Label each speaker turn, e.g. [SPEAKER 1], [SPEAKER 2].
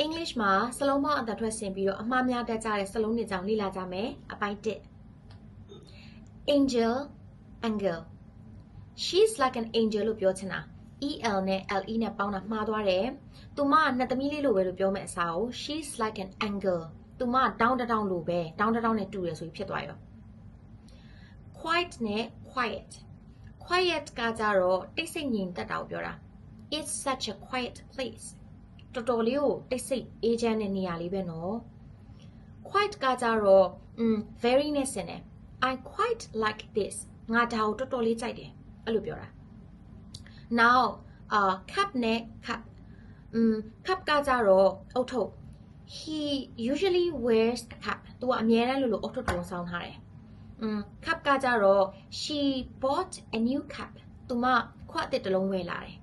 [SPEAKER 1] English မှာစလုံးပေါင်းအသက်ထွက်ဆင်ပြီးတော့အမှားများတတ်ကြတဲ့စလုံးတွေကြောင့်လေ့လာကြမယ်အပိုင်း1 Angel Angel She's like an angel လို့ပြောချင်တာ EL နဲ့ LE နဲ့ပေါင်းတာမှားသွားတယ်သူမကနှစ်သမီးလေးလိုပဲလို့ပြောမယ်အစားကို She's like an angel သူမတောင်းတောင်းလိုပဲတောင်းတောင်းနဲ့တူတယ်ဆိုပြီးဖြစ်သွားရော Quiet နဲ့ quiet quiet ကကြတော့တိတ်ဆိတ်ငြိမ်သက်တာကိုပြောတာ It's such a quiet place တော်တော်လေးကိုတိတ်ဆိတ်အေးချမ်းတဲ့နေရာလေးပဲနော် Quiet ကကြတော့ very နဲ့ဆင်တယ် I quite like this ငါဒါကိုတော်တော်လေးကြိုက်တယ်အဲ့လိုပြောတာ Now cup နဲ့ cup cup ကကြတော့အုတ်ထုပ် He usually wears a cup သူကအမြဲတမ်းလို့အုတ်ထုပ်တုံးဆောင်ထားတယ် cup ကကြတော့ She bought a new cup သူမခွက်အသစ်တစ်လုံးဝယ်လာတယ်